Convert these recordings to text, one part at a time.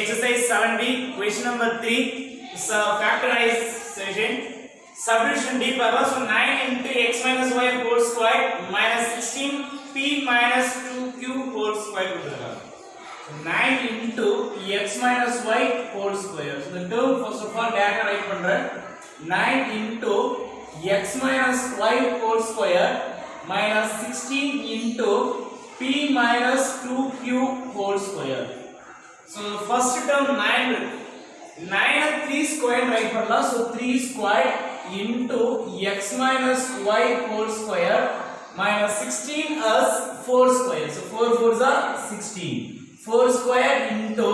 exercise 7B, question number 3 is factorization. Subdivision D power, so 9 into x minus y whole square minus 16 p minus 2q whole square. So 9 into x minus y whole square. So the term first of all data write pandren 9 into x minus y whole square minus 16 into p minus 2q whole square. So first term 9 and 3 square write pannala. So 3 square into x minus y whole square minus 16 as 4 square. So 4 fours are 16. 4 square into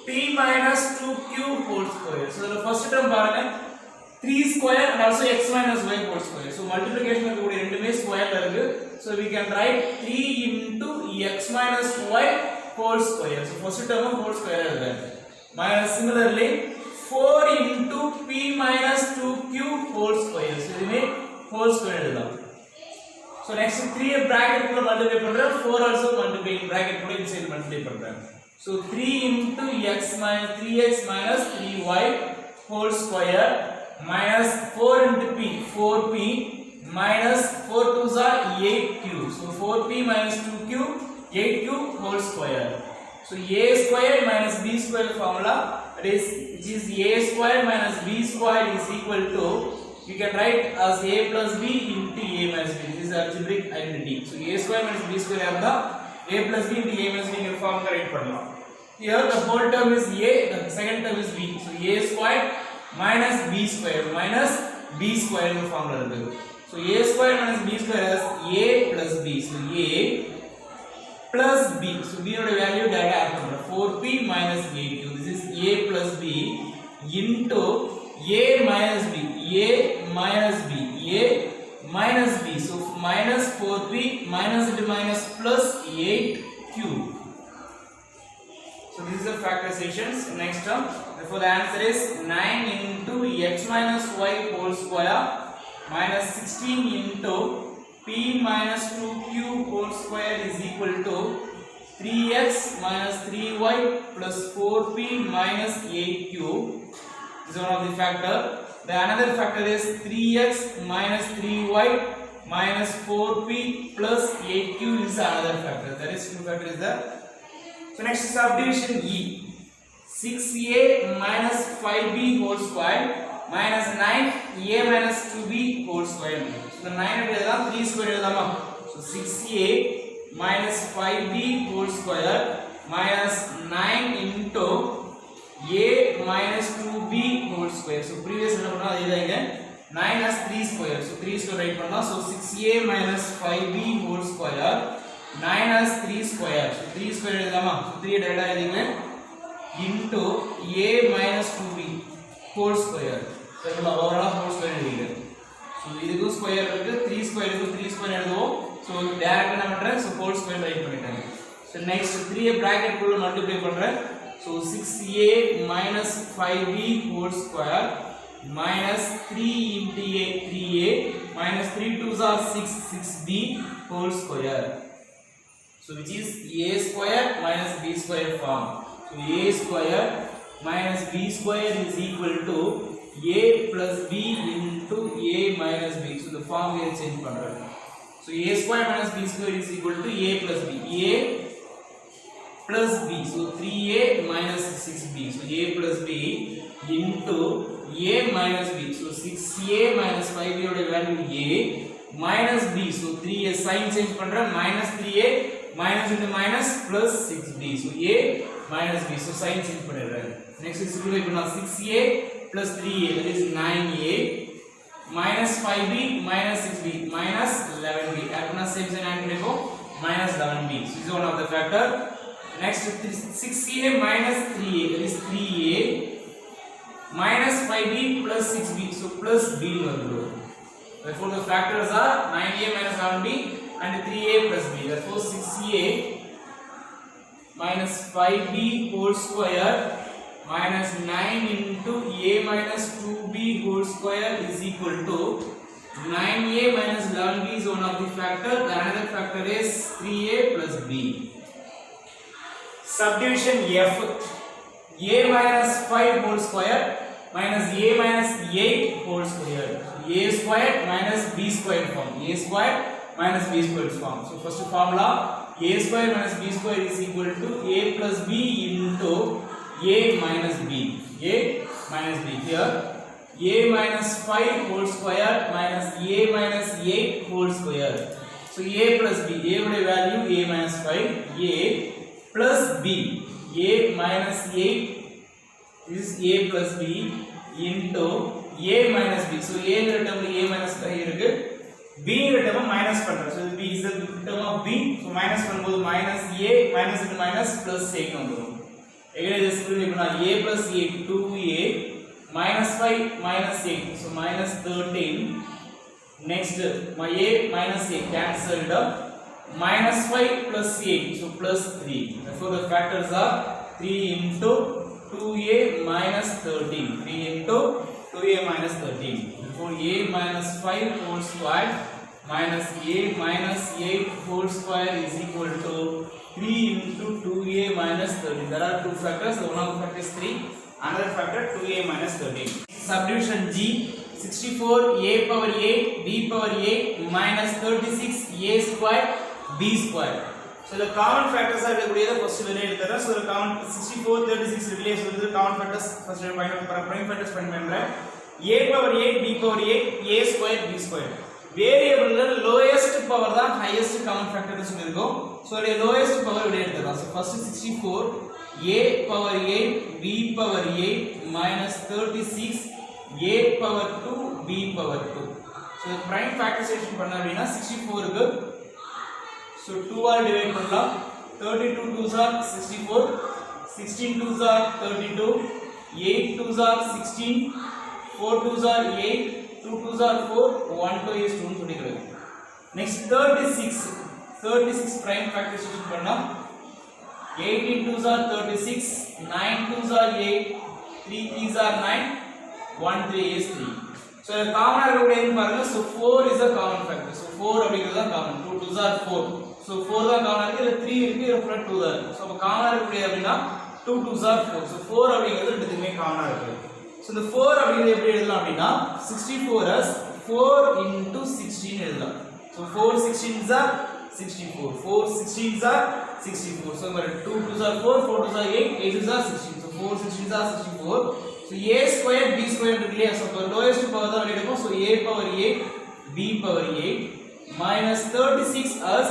p minus 2q whole square. So the first term பாருங்க 3 square and also x minus y whole square. So multiplication of the ரெண்டுமே square ல இருக்கு. So we can write 3 into x minus y whole square. So first term whole square எழுதுறேன். Minus similarly 4 into p minus 2q whole square. So இதுமே whole square எழுதலாம். So next 3 bracket குள்ள multiply பண்றேன். 4 also multiply bracket குள்ள inside multiply பண்றேன். So 3 into x minus 3x minus 3y whole square minus 4 into p 4p minus 4 2s are 8q. So 4p minus 2q 8q whole square. So a square minus b square formula, that is which is a square minus b square is equal to, you can write as a plus b into a minus b. This is algebraic identity. So a square minus b square இருந்தா a plus b into a minus b ங்கிற formula write பண்ணலாம். Here the whole term is a, the second term is b. So a square minus b square ங்கிற formula இருக்கு. So a square minus b square is a plus b. So a plus b. So b ஓட value டைரக்டா add பண்றோம். 4p minus 8q. This is a plus b into a minus b. a minus b. a minus b. So minus 4p minus into minus plus 8q. So this is the factorizations. Next term. Therefore the answer is 9 into x minus y whole square minus 16 into p minus 2q whole square is equal to 3x minus 3y plus 4p minus 8q. This is one of the factor. The another factor is 3x minus 3y minus 4p plus 8q is another factor. That is two factor is there. So next subdivision E. 6a minus 5b whole square minus 9a minus 2b whole square. So the 9 எழுதலாம் 3 square எழுதலாமா? So 6a minus 5b whole square minus 9 into a minus 2b whole square. So previous என்ன பண்ணோம் அதே தான் இங்க 9 as 3 square. So 3 square right பண்ணலாம். So 6a minus 5b whole square 9 as 3 square. So 3 square எழுதலாமா? So 3 டைரக்டா எழுதிங்க into a minus 2b whole square. So இதுல ஓவரால் whole square எழுதிங்க. So இதுக்கு ஸ்கொயர் இருக்கு 3 ஸ்கொயர் இருக்கு 3 ஸ்கொயர் எழுதுவோம். So டைரக்டா என்ன பண்றேன்? So whole square ரைட் பண்ணிட்டேன். So next 3 bracket குள்ள மல்டிப்ளை பண்றேன். So 6a minus 5b whole square minus 3 into a 3a minus 3 2s are 6 6b whole square. So which is a square minus b square form. So a square minus b square is equal to a plus b into a minus b. So the form we change பண்றோம். So a square minus b square is equal to a plus b. a plus b. So 3a minus 6b. So a plus b into a minus b. So 6a minus 5b ஓட value a minus b. So 3a sign change பண்றேன் minus 3a minus into minus plus 6b. So a minus b. So sign change பண்ணிடுறேன். Next simplify பண்ணா 6a plus 3a, that is 9a minus 5b minus 6b minus 11b. Add பண்ணா same sign add பண்ணிப்போம் minus 11b. So this is one of the factor. Next 6a minus 3a, that is 3a minus 5b plus 6b. So plus b வருது. Therefore the factors are 9a minus 11b and 3a plus b. Therefore 6a minus 5b whole square minus 9 into a minus 2b whole square is equal to 9a minus 11b is one of the factor. The another factor is 3a plus b. Subdivision F. a minus 5 whole square minus a minus 8 whole square. A squared minus b squared form. A squared minus b squared form. So first formula a squared minus b squared is equal to a plus b into a minus b. A minus b here. A minus 5 whole square minus a minus 8 whole square. So a plus b. A value a minus 5. A plus b. A minus 8 is a plus b into a minus b. So a term a minus 5 irukku, b term minus பண்றோம். So b is the term of b. So minus பண்ணும்போது minus a minus into minus plus 8 வந்துரும். again this will be a plus 8 2a minus 5 minus 8. So minus 13. Next my a minus 8 cancelled up. Minus 5 plus 8. So plus 3. Therefore the factors are 3 into 2a minus 13. 3 into 2a minus 13. Therefore a minus 5 whole square minus a minus 8 whole square is equal to 3 into 2a minus 13. There are two factors. One of the factor is 3. Another factor 2a minus 13. Subdivision G. 64 a power 8 b power 8 minus 36 a square b square. So the common factors are first வெளிய எடுத்துறேன். So the common 64 36 relation with the common factors first find out prime factors find பண்றேன். a power 8 b power 8 a square b square. Variable ல lowest power தான் highest common factor னு சொல்லிருக்கோம். So the lowest power வெளிய எடுத்துறோம். So first 64 a power 8 b power 8 minus 36 a power 2 b power 2. So prime factorization பண்ண அப்படினா 64 க்கு so 2 all divide பண்ணலாம். 32 2s are 64, 16 2s are 32, 8 2s are 16, 4 2s are 8, 2 2s are 4, 1 2 is 2 சொல்லிக்கிறது. Next 36 prime factorization பண்ணா 18 2s are 36, 9 2s are 8, 3 3s are 9, 1 3 is 3. So common இருக்கக்கூடியது பாருங்க. So 4 is a common factor. So 4 அப்படிங்கிறது தான் common. 2 2s are 4. So 4 தான் காமனா இருக்கு, இல்ல 3 இருக்கு, இல்ல 2 தான் இருக்கு. So அப்ப காமனா இருக்கக்கூடிய அப்படினா 2 2s are 4. So 4 அப்படிங்கிறது ரெண்டுத்துமே காமனா இருக்கு. So இந்த 4 அப்படிங்கிறது எப்படி எழுதலாம் அப்படினா 64 as 4 into 16 எழுதலாம். So 4 16s are 64, 4 16s are 64. So 2 2s are 4, 4 2s are 8, 8 2s are 16. So 4 16s are 64. So a square b square இருக்கு இல்லையா? So lowest power தான் வெளிய எடுப்போம். So a power 8 b power 8 minus 36 as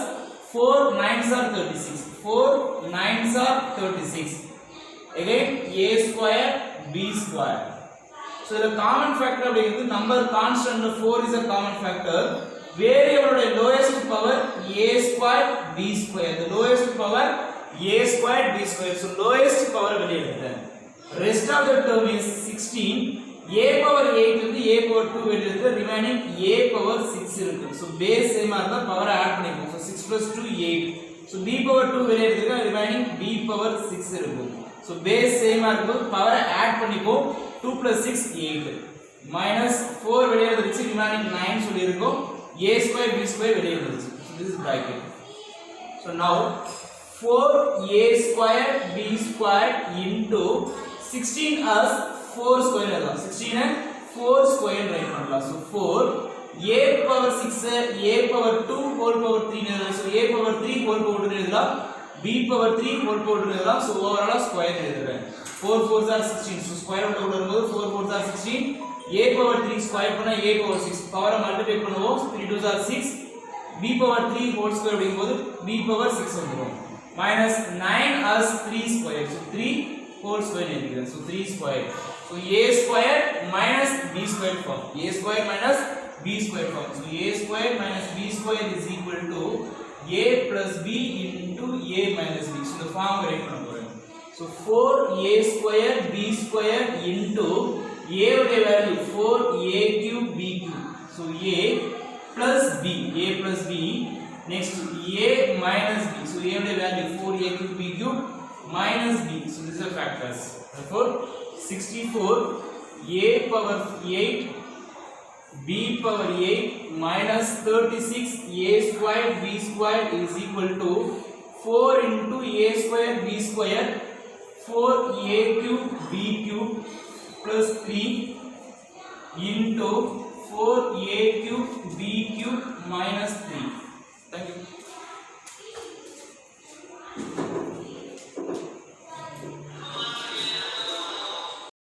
4 9s are 36. 4 9s are 36. Again a square b square. So the common factor அப்படிங்கிறது number constant 4 is a common factor. Variable ஓட lowest power a square b square. The lowest power a square b square. So lowest power வெளிய எடுத்தேன். Rest of the term is 16. a power 8 இருந்து a power 2 வெளிய எடுத்து remaining a power 6 இருக்கு. So base same ஆ இருந்தா power add பண்ணிப்போம். So 6 plus 2 8. So b power 2 வெளிய எடுத்துக்க remaining b power 6 இருக்கும். So base same ஆ இருக்கும், power add பண்ணிப்போம். 2 plus 6 8 minus 4 வெளிய எடுத்துச்சு remaining 9 சொல்லி இருக்கும். a square b square வெளிய எடுத்துச்சு. So this is bracket. So now 4a square b square into 16 as 4 square எழுதலாம். 16 and 4 square ரைட் பண்ணலாம். So 4 a power 6 a power 2 whole power 3 எழுதலாம். So a power 3 whole power 2 எழுதலாம். b power 3 whole power 2 எழுதலாம். So overall square எழுதுறேன். 4 4s are 16. So square root வரும்போது 4 4s are 16. a power 3 square பண்ணா a power 6. பவரை multiply பண்ணுவோம். 3 2s are 6. b power 3 whole square அப்படிங்கும்போது b power 6 வந்துரும். minus 9 as 3 square. So 3 whole square எழுதிக்கிறேன். So 3 square. So a square minus b square form. A square minus b square form. So a square minus b square is equal to a plus b into a minus b. So the form write பண்ண போறேன். So 4a square b square into a உடைய value 4a cube b cube. So a plus b. A plus b. Next a minus b. So a உடைய value 4a cube b cube minus b. So these are factors. Therefore 64 a power 8 b power 8 minus 36 a square b square is equal to 4 into a square b square 4a cube b cube plus 3 into 4a cube b cube minus 3. Thank you.